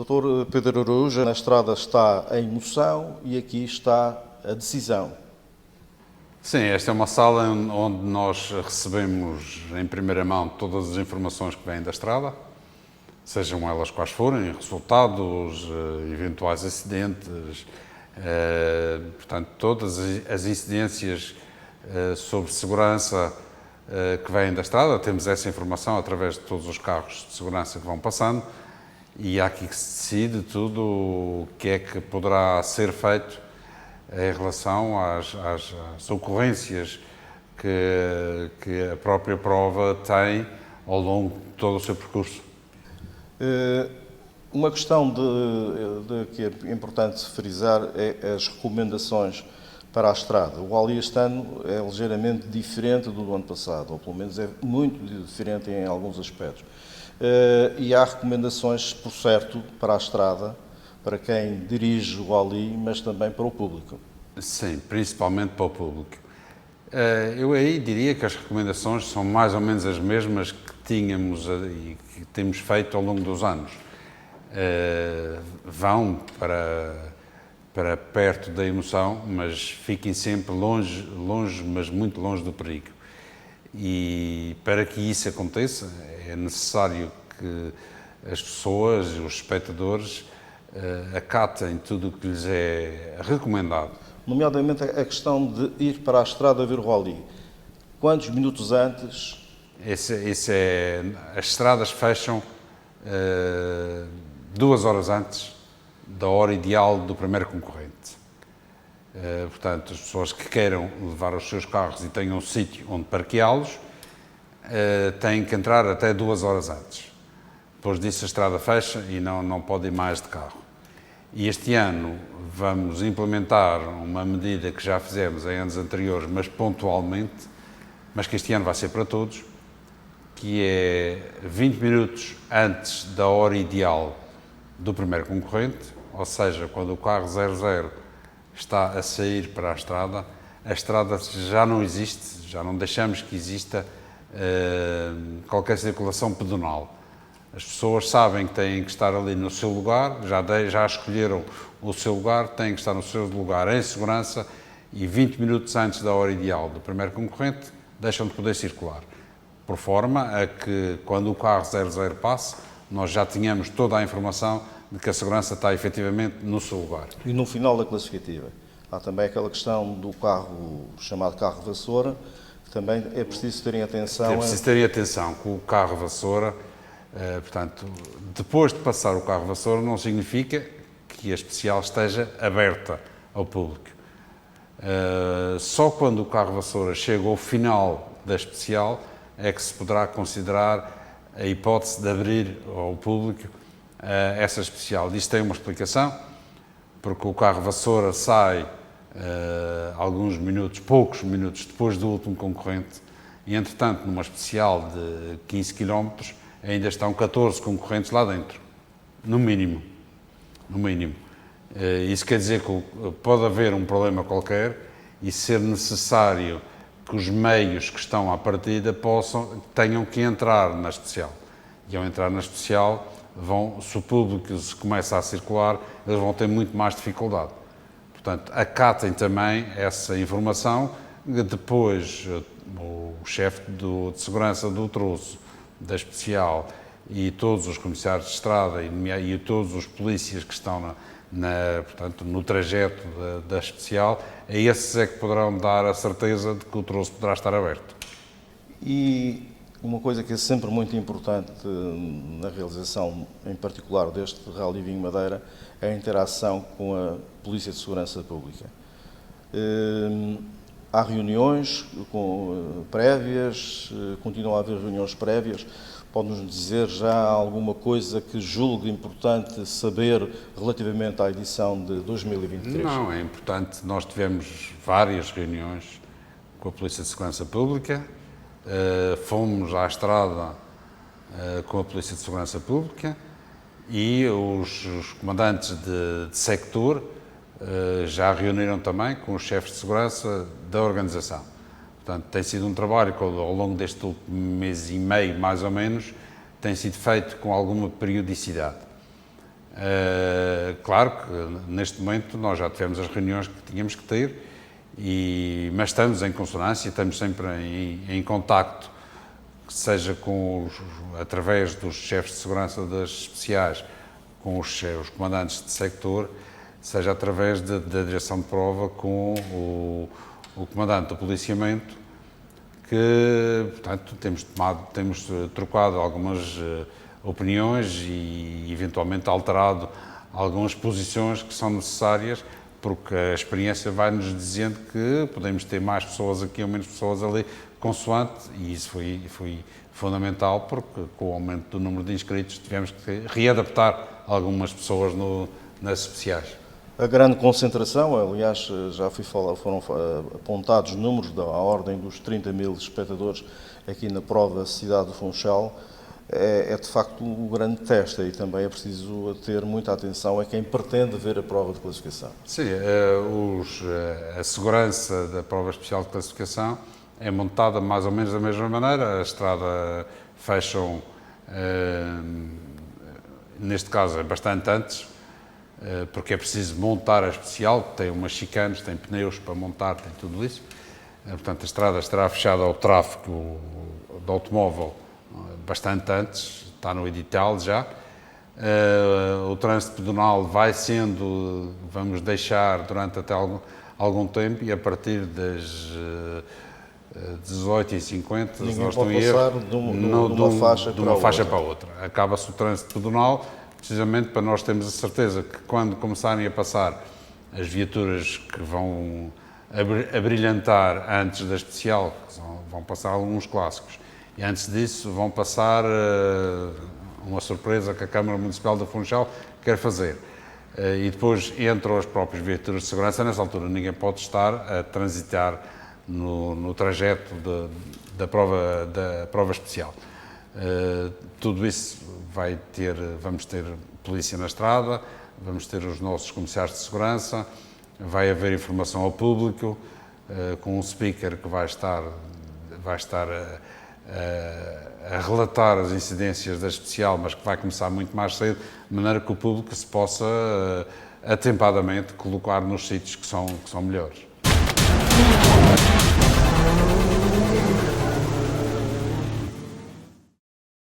Doutor Pedro Araújo, na estrada está a emoção e aqui está a decisão. Sim, esta é uma sala onde nós recebemos em primeira mão todas as informações que vêm da estrada, sejam elas quais forem, resultados, eventuais acidentes, portanto, todas as incidências sobre segurança que vêm da estrada, temos essa informação através de todos os carros de segurança que vão passando e há aqui que se decide tudo o que é que poderá ser feito em relação às ocorrências que a própria prova tem ao longo de todo o seu percurso. Uma questão que é importante frisar é as recomendações para a estrada. O Rally este ano é ligeiramente diferente do ano passado, ou pelo menos é muito diferente em alguns aspectos. E há recomendações, por certo, para a estrada, para quem dirige o Rally, mas também para o público. Sim, principalmente para o público. Eu aí diria que as recomendações são mais ou menos as mesmas que tínhamos e que temos feito ao longo dos anos. Vão para perto da emoção, mas fiquem sempre longe, mas muito longe do perigo. E para que isso aconteça, é necessário que as pessoas, os espectadores, acatem tudo o que lhes é recomendado. Nomeadamente a questão de ir para a estrada ver o Rally. Quantos minutos antes? As estradas fecham 2 horas antes da hora ideal do primeiro concorrente. Portanto, as pessoas que queiram levar os seus carros e tenham um sítio onde parqueá-los, têm que entrar até 2 horas antes. Depois disso a estrada fecha e não pode ir mais de carro. E este ano vamos implementar uma medida que já fizemos em anos anteriores, mas pontualmente, mas que este ano vai ser para todos, que é 20 minutos antes da hora ideal do primeiro concorrente, ou seja, quando o carro 00 está a sair para a estrada já não existe, já não deixamos que exista qualquer circulação pedonal. As pessoas sabem que têm que estar ali no seu lugar, já escolheram o seu lugar, têm que estar no seu lugar em segurança e 20 minutos antes da hora ideal do primeiro concorrente deixam de poder circular. Por forma a que, quando o carro 00 passe, nós já tínhamos toda a informação de que a segurança está efetivamente no seu lugar. E no final da classificativa, há também aquela questão do carro, chamado carro vassoura, que também é preciso terem atenção. É preciso terem atenção com o carro vassoura. Portanto, depois de passar o carro vassoura, não significa que a especial esteja aberta ao público. Só quando o carro vassoura chega ao final da especial é que se poderá considerar a hipótese de abrir ao público essa especial. Isto tem uma explicação, porque o carro vassoura sai alguns minutos, poucos minutos depois do último concorrente e, entretanto, numa especial de 15 km, ainda estão 14 concorrentes lá dentro, no mínimo. No mínimo. Isso quer dizer que pode haver um problema qualquer e ser necessário que os meios que estão à partida tenham que entrar na especial. E ao entrar na especial, se o público se começa a circular, eles vão ter muito mais dificuldade. Portanto, acatem também essa informação, depois o chefe de segurança do troço, da especial, e todos os comissários de estrada e todos os polícias que estão portanto, no trajeto da especial, a esses é que poderão dar a certeza de que o troço poderá estar aberto. E uma coisa que é sempre muito importante na realização, em particular deste Rally Vinho Madeira, é a interação com a Polícia de Segurança Pública. Há reuniões prévias, continuam a haver reuniões prévias. Pode-nos dizer já alguma coisa que julgue importante saber relativamente à edição de 2023? Não, é importante. Nós tivemos várias reuniões com a Polícia de Segurança Pública, fomos à estrada com a Polícia de Segurança Pública e os comandantes de sector já reuniram também com os chefes de segurança da organização. Portanto, tem sido um trabalho que ao longo deste último mês e meio, mais ou menos, tem sido feito com alguma periodicidade. Claro que neste momento nós já tivemos as reuniões que tínhamos que ter, mas estamos em consonância, estamos sempre em contacto, seja através dos chefes de segurança das especiais, com os comandantes de sector, seja através da direção de prova com o comandante do policiamento, que, portanto, temos trocado algumas opiniões e eventualmente alterado algumas posições que são necessárias, porque a experiência vai-nos dizendo que podemos ter mais pessoas aqui ou menos pessoas ali, consoante, e isso foi fundamental, porque com o aumento do número de inscritos tivemos que readaptar algumas pessoas nas especiais. A grande concentração, aliás, foram apontados números da ordem dos 30 mil espectadores aqui na prova Cidade do Funchal, é de facto o grande teste e também é preciso ter muita atenção a quem pretende ver a prova de classificação. Sim, a segurança da prova especial de classificação é montada mais ou menos da mesma maneira. A estrada fecham, neste caso, bastante antes, porque é preciso montar a especial, tem umas chicanes, tem pneus para montar, tem tudo isso. Portanto, a estrada estará fechada ao tráfego do automóvel bastante antes, está no edital já. O trânsito pedonal vamos deixar durante até algum tempo, e a partir das 18h50, ninguém pode passar de uma faixa para outra. Acaba-se o trânsito pedonal, precisamente para nós termos a certeza que quando começarem a passar as viaturas que vão a brilhantar antes da especial, vão passar alguns clássicos, e antes disso vão passar uma surpresa que a Câmara Municipal de Funchal quer fazer. E depois entram as próprias viaturas de segurança. Nessa altura ninguém pode estar a transitar no trajeto da prova especial. Tudo isso vamos ter polícia na estrada, vamos ter os nossos comissários de segurança, vai haver informação ao público, com um speaker que vai estar a relatar as incidências da especial, mas que vai começar muito mais cedo, de maneira que o público se possa atempadamente colocar nos sítios que são melhores.